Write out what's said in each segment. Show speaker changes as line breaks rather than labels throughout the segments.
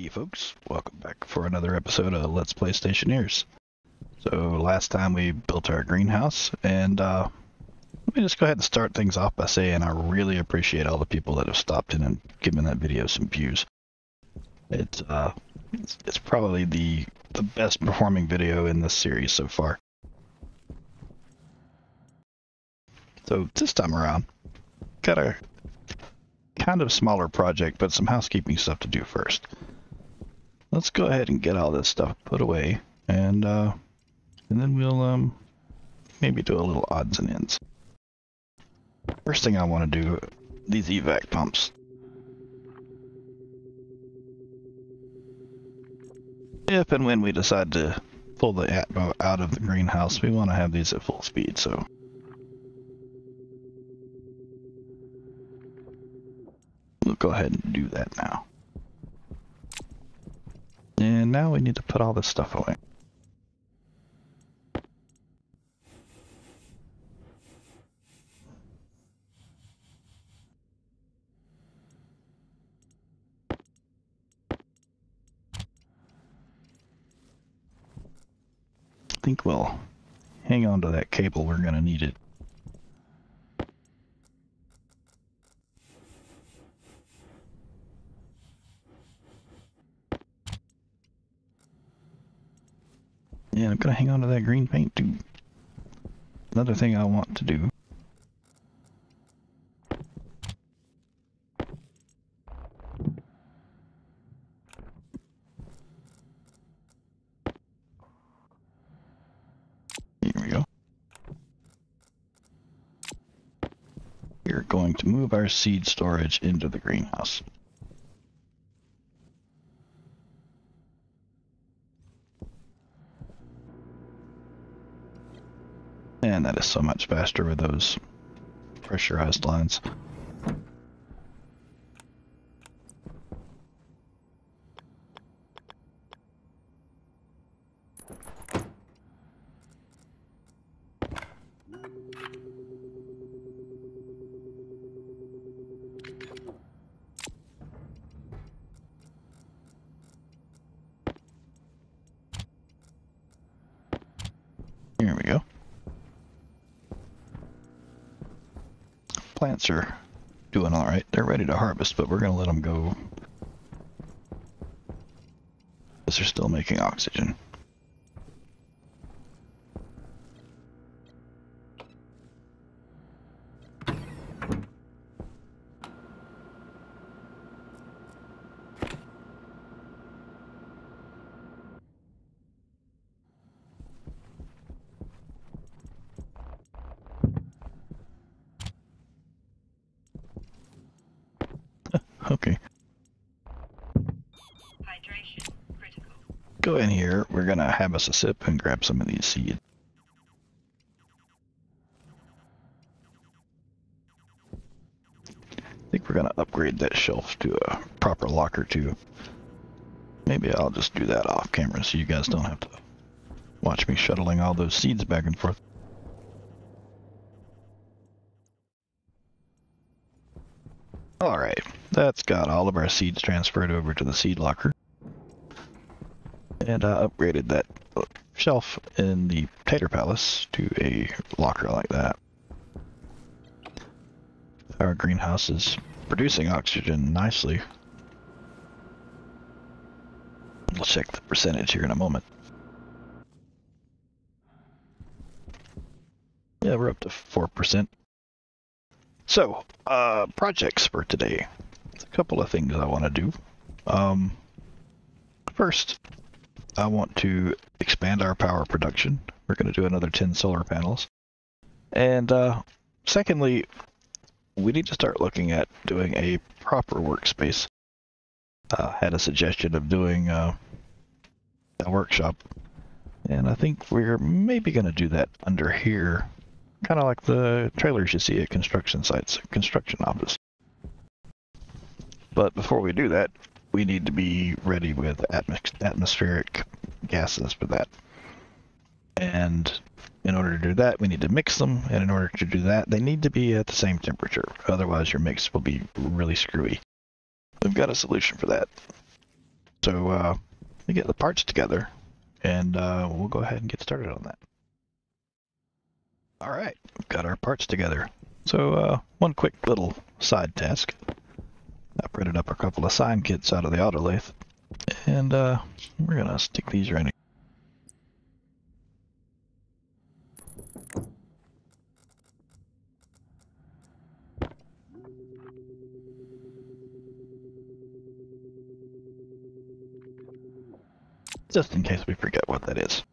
Hey folks, welcome back for another episode of Let's Play Stationeers. So last time we built our greenhouse, and let me just go ahead and start things off by saying I really appreciate all the people that have stopped in and given that video some views. It's probably the best performing video in this series so far. So this time around, got a kind of smaller project, but some housekeeping stuff to do first. Let's go ahead and get all this stuff put away, and then we'll maybe do a little odds and ends. First thing I want to do, these evac pumps. If and when we decide to pull the Atmo out of the greenhouse, we want to have these at full speed, so we'll go ahead and do that now. And now we need to put all this stuff away. I think we'll hang on to that cable, we're going to need it. Yeah, I'm going to hang on to that green paint too. Another thing I want to do. Here we go. We're going to move our seed storage into the greenhouse. And that is so much faster with those pressurized lines. Here we go. Plants are doing all right. They're ready to harvest, but we're going to let them go because they're still making oxygen. Okay.
Hydration critical.
Go in here. We're going to have us a sip and grab some of these seeds. I think we're going to upgrade that shelf to a proper locker too. Maybe I'll just do that off camera so you guys don't have to watch me shuttling all those seeds back and forth. Alright, that's got all of our seeds transferred over to the seed locker. And I upgraded that shelf in the Potato Palace to a locker like that. Our greenhouse is producing oxygen nicely. We'll check the percentage here in a moment. Yeah, we're up to 4%. So, projects for today. There's a couple of things I want to do. First, I want to expand our power production. We're going to do another 10 solar panels. And secondly, we need to start looking at doing a proper workspace. Had a suggestion of doing a workshop, and I think we're maybe going to do that under here. Kind of like the trailers you see at construction sites, construction office. But before we do that, we need to be ready with atmospheric gases for that. And in order to do that, we need to mix them, and in order to do that, they need to be at the same temperature. Otherwise, your mix will be really screwy. We've got a solution for that. So let me get the parts together, and we'll go ahead and get started on that. Alright, we've got our parts together. So one quick little side task. I printed up a couple of sign kits out of the auto lathe, and we're going to stick these right in. Just in case we forget what that is.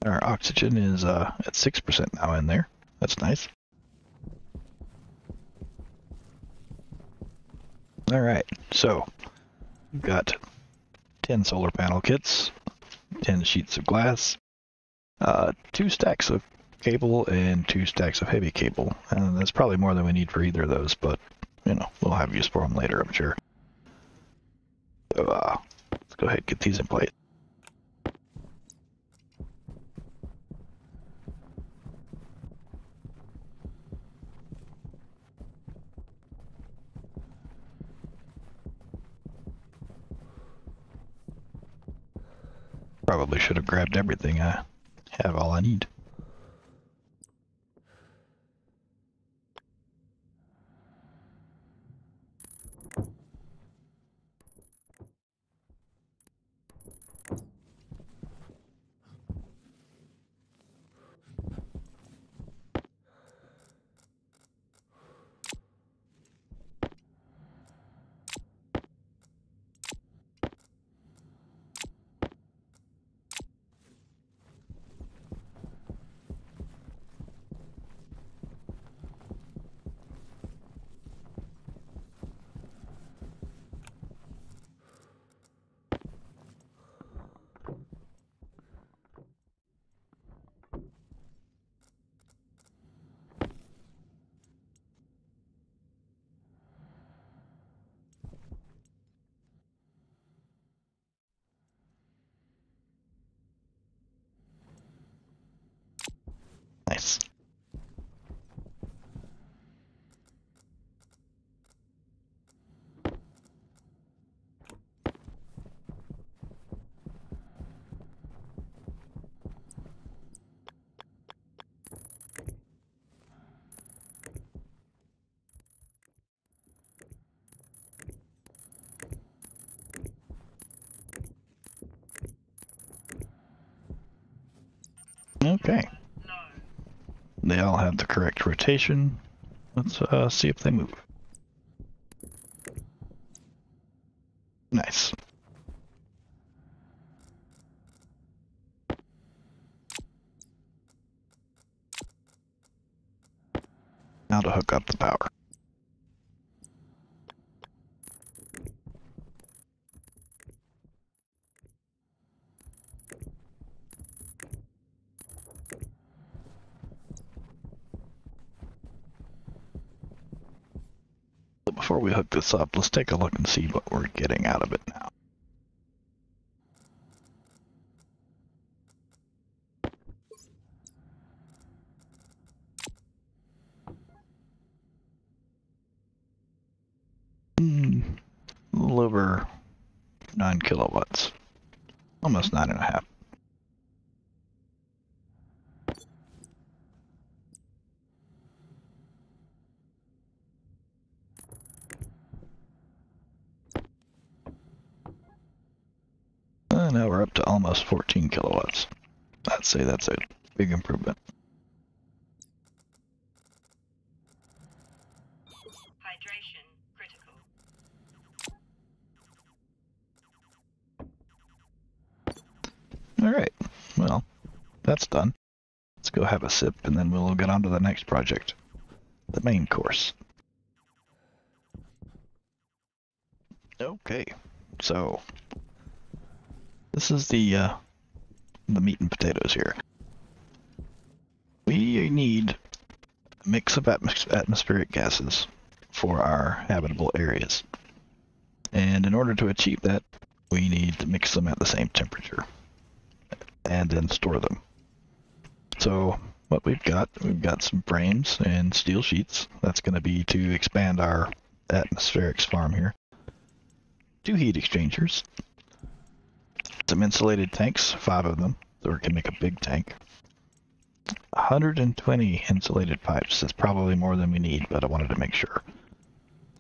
Our oxygen is at 6% now in there. That's nice. Alright, so we've got 10 solar panel kits, 10 sheets of glass, 2 stacks of cable, and 2 stacks of heavy cable. And that's probably more than we need for either of those, but, you know, we'll have use for them later, I'm sure. So, let's go ahead and get these in place. Probably should have grabbed everything. I have all I need. Nice. Okay. They all have the correct rotation. Let's see if they move. Nice. Now to hook up the power. But before we hook this up, let's take a look and see what we're getting out of it now. A little over 9 kilowatts. Almost 9.5. Now we're up to almost 14 kilowatts. I'd say that's a big improvement.
Hydration critical.
Alright, well, that's done. Let's go have a sip and then we'll get on to the next project. The main course. Okay, so this is the meat and potatoes here. We need a mix of atmospheric gases for our habitable areas. And in order to achieve that, we need to mix them at the same temperature and then store them. So what we've got some frames and steel sheets. That's going to be to expand our atmospherics farm here. 2 heat exchangers, some insulated tanks, 5 of them, so we can make a big tank. 120 insulated pipes. That's probably more than we need, but I wanted to make sure.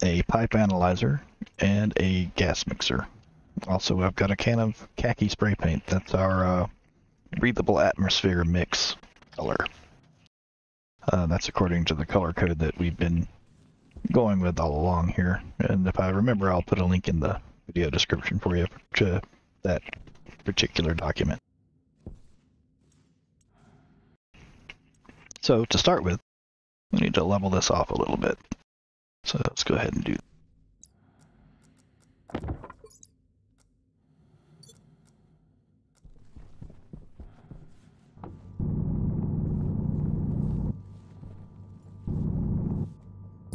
A pipe analyzer and a gas mixer. Also, I've got a can of khaki spray paint. That's our Breathable Atmosphere mix color. That's according to the color code that we've been going with all along here. And if I remember, I'll put a link in the video description for you to that particular document. So to start with, we need to level this off a little bit. So let's go ahead and do that.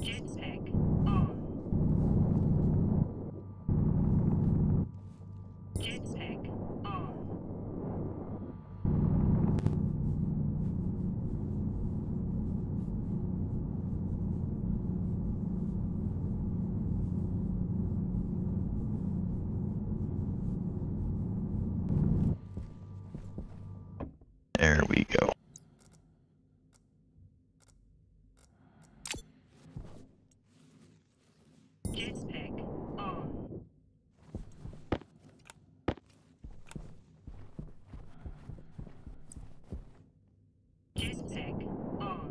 Jetpack on. Jetpack on.
There we go.
Jetpack on. Jetpack on.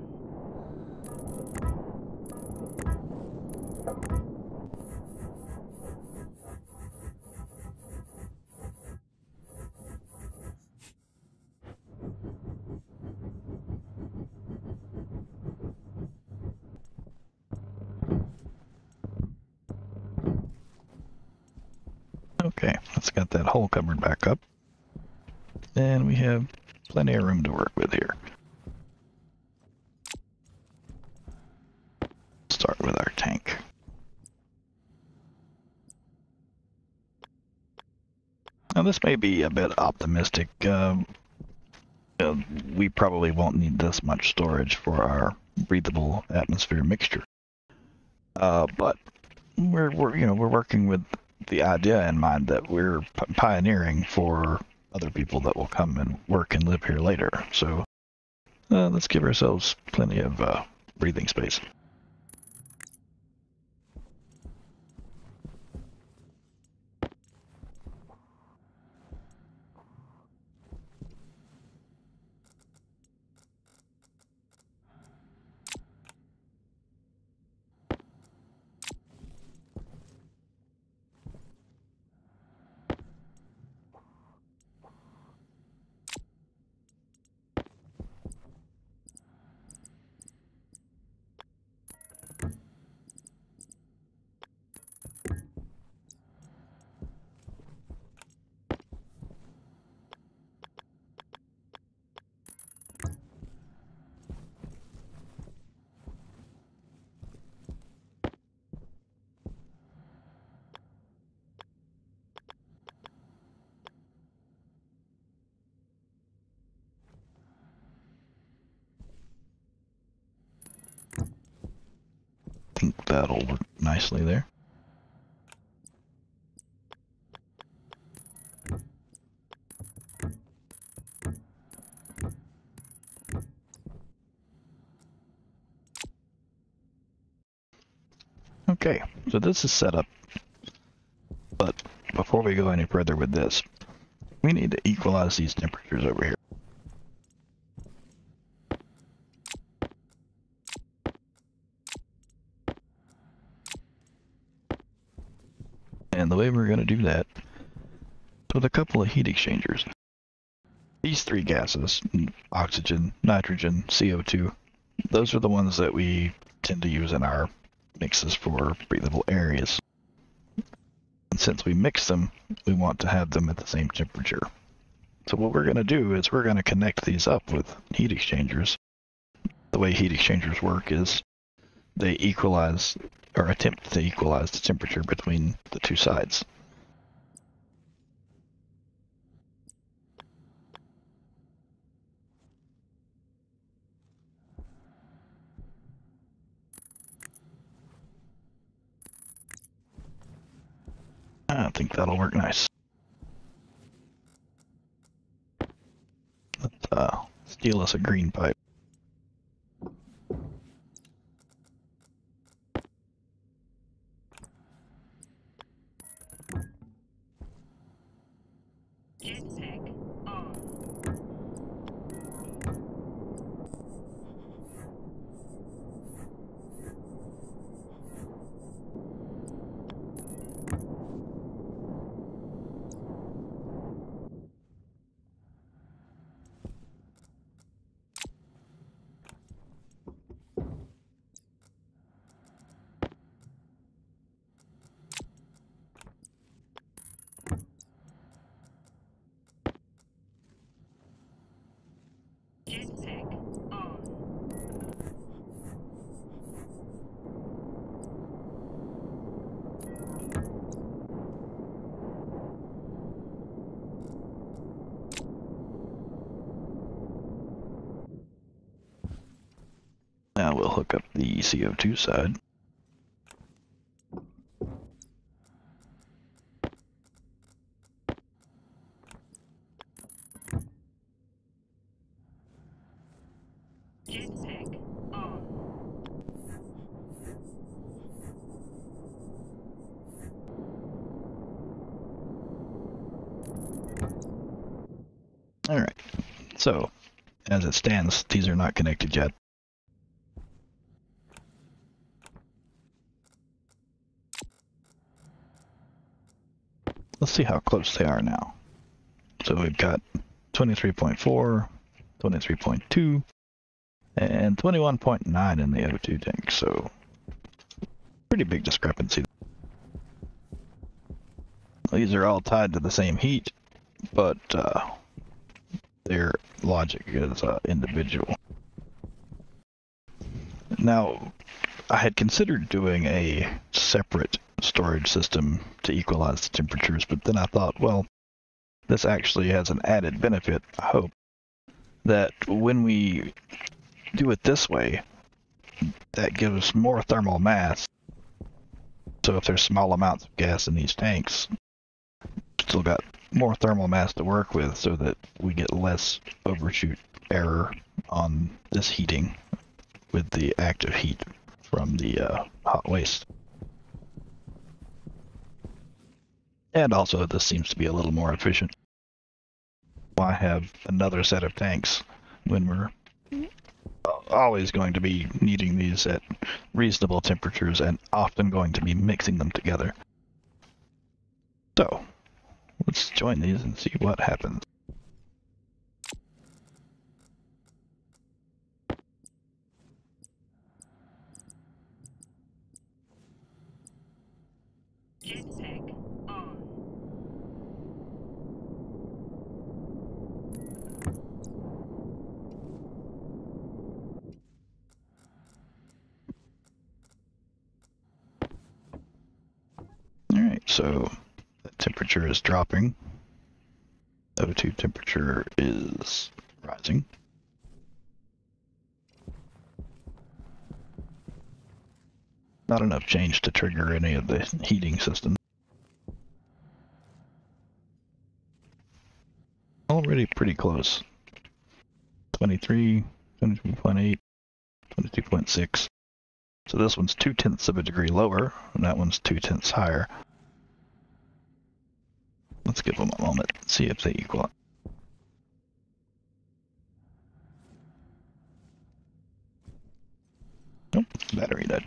Okay, let's get that hole covered back up. And we have plenty of room to work with here. Start with our tank. Now this may be a bit optimistic. We probably won't need this much storage for our breathable atmosphere mixture. But we're working with the idea in mind that we're pioneering for other people that will come and work and live here later. So let's give ourselves plenty of breathing space. I think that'll work nicely there. Okay, so this is set up, but before we go any further with this, we need to equalize these temperatures over here. And the way we're going to do that is with a couple of heat exchangers. These 3 gases, oxygen, nitrogen, CO2, those are the ones that we tend to use in our mixes for breathable areas. And since we mix them, we want to have them at the same temperature. So what we're going to do is we're going to connect these up with heat exchangers. The way heat exchangers work is they equalize, or attempt to equalize, the temperature between the 2 sides. I think that'll work nice. Let's steal us a green pipe.
Jetpack on. Jetpack on.
Now we'll hook up the CO2 side.
Jetpack on.
Alright, so as it stands, these are not connected yet. Let's see how close they are now. So we've got 23.4, 23.2, and 21.9 in the O2 tank, so pretty big discrepancy. These are all tied to the same heat, but their logic is individual. Now, I had considered doing a separate storage system to equalize the temperatures, but then I thought, well, this actually has an added benefit, I hope, that when we do it this way, that gives more thermal mass. So if there's small amounts of gas in these tanks, still got more thermal mass to work with so that we get less overshoot error on this heating with the active heat from the hot waste. And also, this seems to be a little more efficient. Why have another set of tanks when we're always going to be needing these at reasonable temperatures and often going to be mixing them together? So, let's join these and see what happens.
Jetpack on.
Alright, so the temperature is dropping. O2 temperature is rising. Not enough change to trigger any of the heating systems. Already pretty close. 23, 23.8, 22.6. So this one's 0.2 of a degree lower, and that one's 0.2 higher. Let's give them a moment, see if they equal. Nope, battery dead.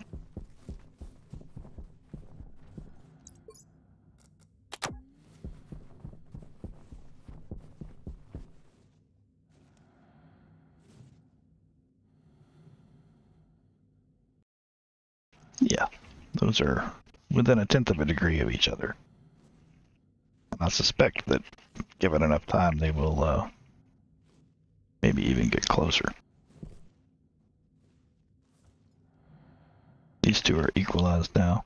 Yeah, those are within 1/10 of a degree of each other. And I suspect that given enough time, they will maybe even get closer. These two are equalized now.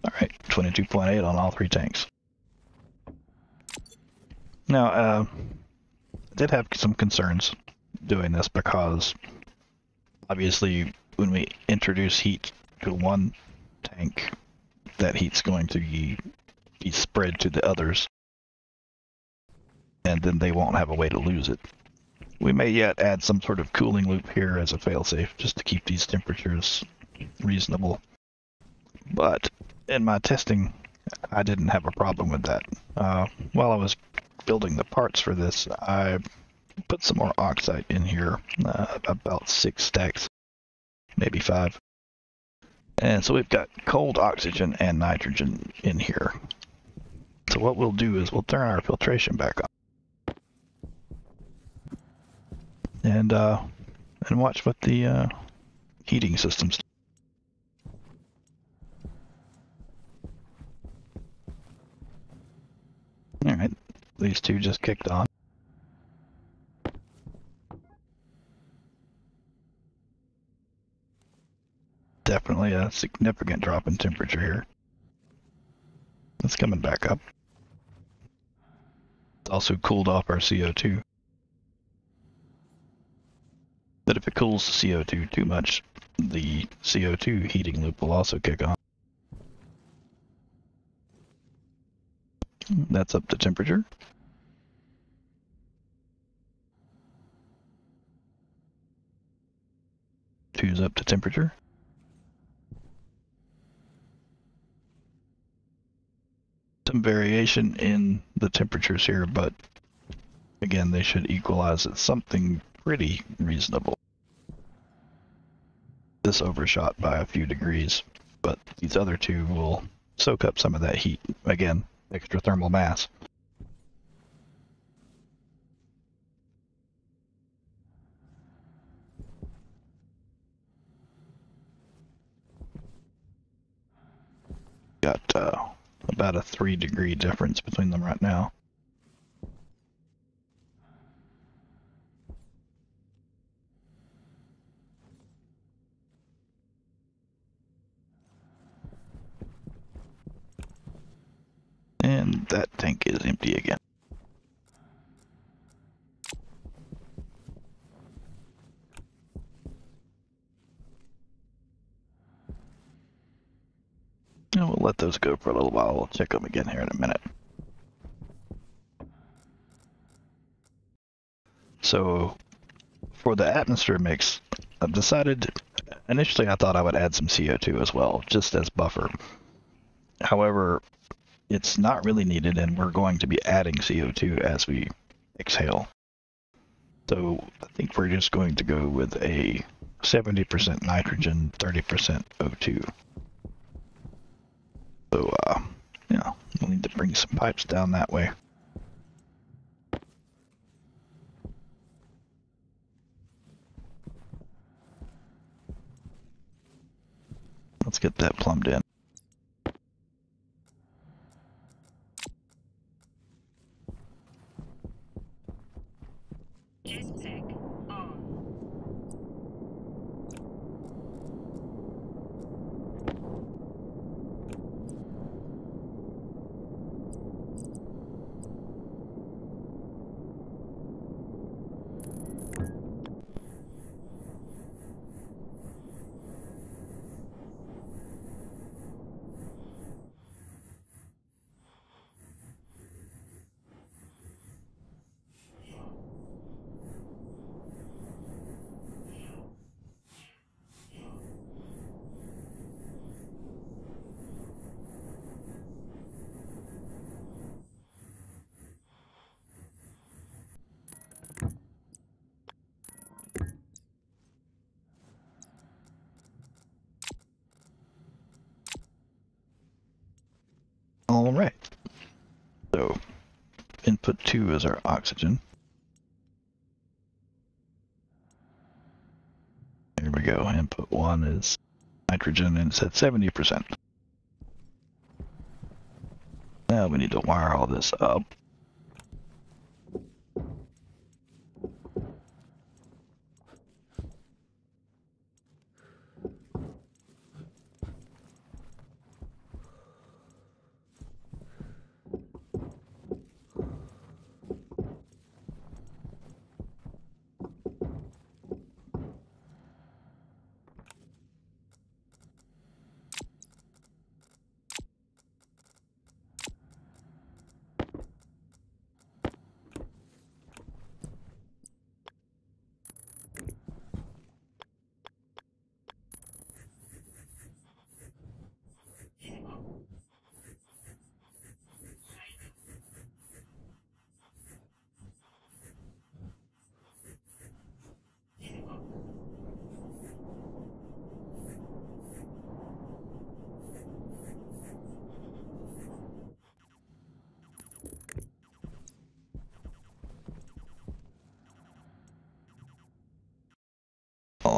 Alright, 22.8 on all three tanks. Now, I did have some concerns doing this because obviously when we introduce heat to one tank, that heat's going to be spread to the others, and then they won't have a way to lose it. We may yet add some sort of cooling loop here as a failsafe, just to keep these temperatures reasonable. But in my testing, I didn't have a problem with that. While I was building the parts for this, I put some more oxide in here, about 6 stacks, maybe 5. And so we've got cold oxygen and nitrogen in here. So what we'll do is we'll turn our filtration back on. And watch what the heating systems do. Alright, these two just kicked on. Definitely a significant drop in temperature here. It's coming back up. It's also cooled off our CO2. But if it cools the CO2 too much, the CO2 heating loop will also kick on. That's up to temperature. Two's up to temperature. Some variation in the temperatures here, but again, they should equalize at something pretty reasonable. This overshot by a few degrees, but these other two will soak up some of that heat. Again, extra thermal mass. Got about a 3-degree difference between them right now. And that tank is empty again. And we'll let those go for a little while. We'll check them again here in a minute. So for the atmosphere mix, I've decided, initially I thought I would add some CO2 as well, just as buffer. However, it's not really needed, and we're going to be adding CO2 as we exhale. So I think we're just going to go with a 70% nitrogen, 30% O2. So, yeah, we'll need to bring some pipes down that way. Let's get that plumbed in.
Jetpack on.
All right. So input 2 is our oxygen. Here we go. Input 1 is nitrogen, and it's at 70%. Now we need to wire all this up.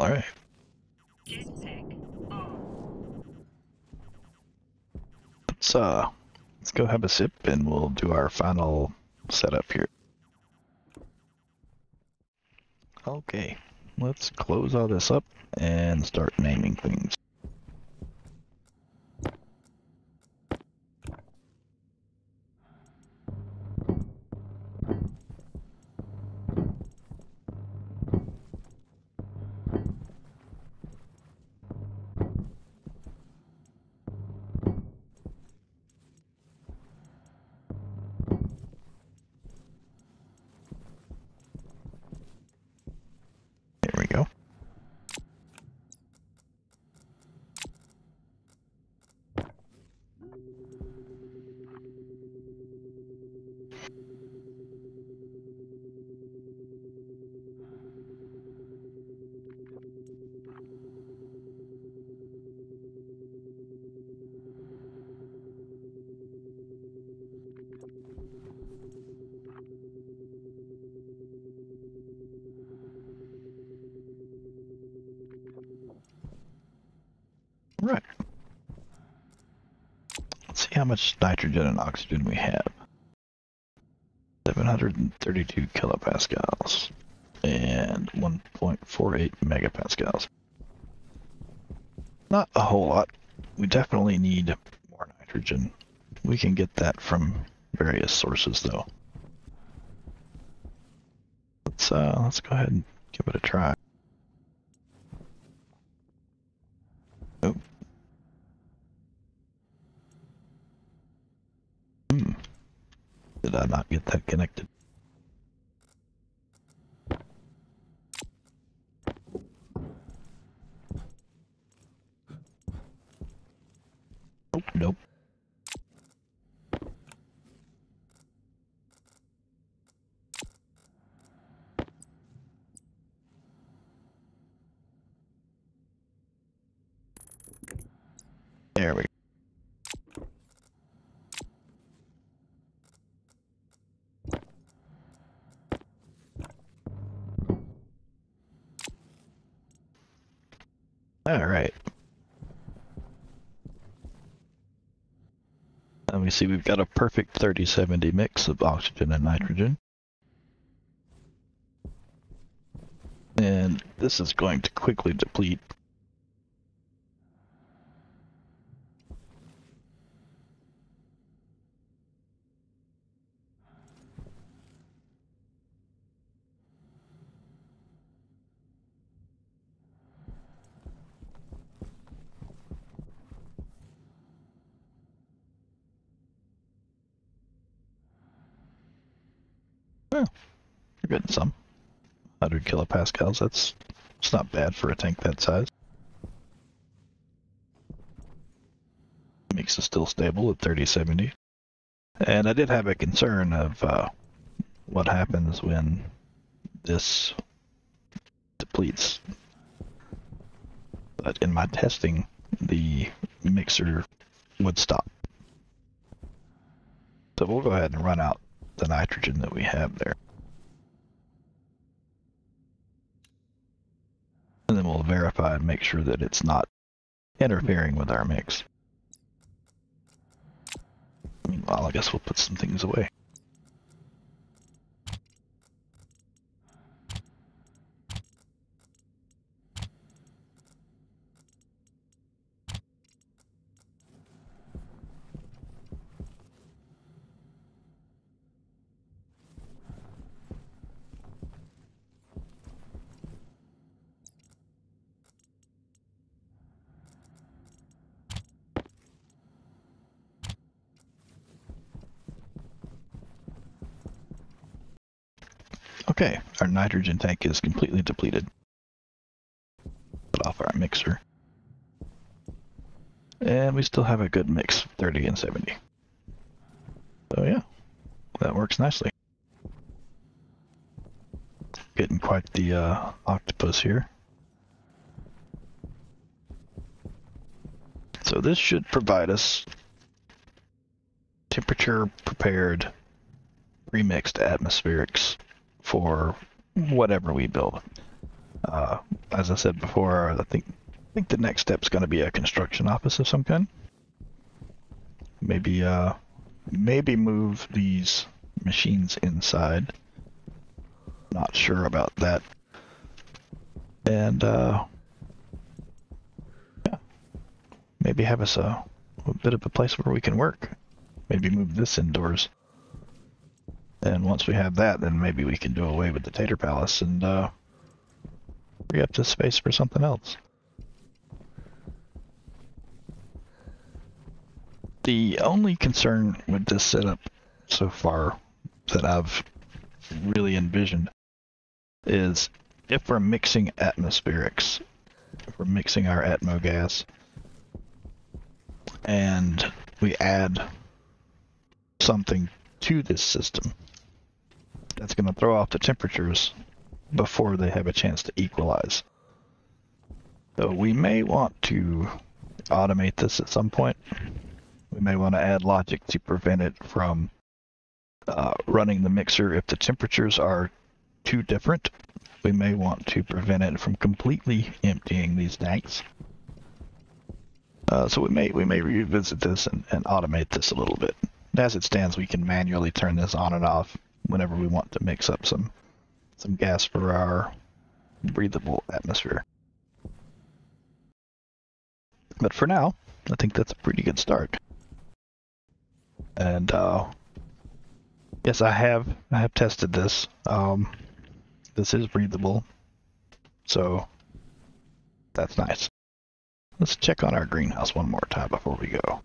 Alright.
Jetpack on.
Let's go have a sip and we'll do our final setup here. Okay, let's close all this up and start naming things. There we go. Right. Let's see how much nitrogen and oxygen we have. 732 kilopascals and 1.48 megapascals. Not a whole lot. We definitely need more nitrogen. We can get that from various sources though. Let's go ahead and give it a try. Oh. Did I not get that connected? Oh, nope. There we go. All right. And we see we've got a perfect 30-70 mix of oxygen and nitrogen. And this is going to quickly deplete. Well, we're getting some. 100 kilopascals, it's not bad for a tank that size. Makes it still stable at 30-70. And I did have a concern of what happens when this depletes. But in my testing, the mixer would stop. So we'll go ahead and run out the nitrogen that we have there. And then we'll verify and make sure that it's not interfering with our mix. Meanwhile, I guess we'll put some things away. Okay, our nitrogen tank is completely depleted. Put off our mixer. And we still have a good mix, 30 and 70. So yeah, that works nicely. Getting quite the octopus here. So this should provide us temperature prepared remixed atmospherics for whatever we build. As I said before, I think the next step's going to be a construction office of some kind. Maybe move these machines inside. Not sure about that. And yeah, maybe have us a bit of a place where we can work. Maybe move this indoors. And once we have that, then maybe we can do away with the Tater Palace and free up this space for something else. The only concern with this setup so far that I've really envisioned is if we're mixing atmospherics, if we're mixing our Atmo gas, and we add something to this system, that's going to throw off the temperatures before they have a chance to equalize. So we may want to automate this at some point. We may want to add logic to prevent it from running the mixer if the temperatures are too different. We may want to prevent it from completely emptying these tanks. So we may revisit this and automate this a little bit. As it stands, we can manually turn this on and off whenever we want to mix up some gas for our breathable atmosphere. But for now, I think that's a pretty good start. And yes, I have tested this. This is breathable, so that's nice. Let's check on our greenhouse one more time before we go.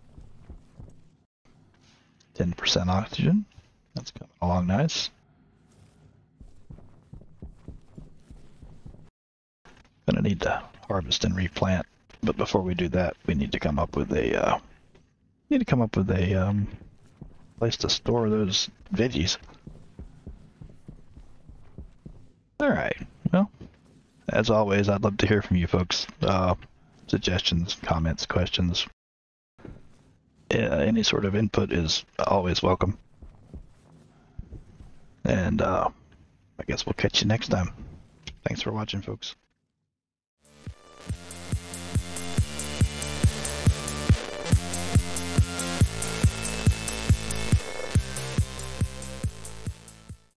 10% oxygen. That's coming along nice. Gonna need to harvest and replant, but before we do that, we need to come up with a place to store those veggies. All right. Well, as always, I'd love to hear from you folks. Suggestions, comments, questions. Any sort of input is always welcome. And I guess we'll catch you next time. Thanks for watching, folks.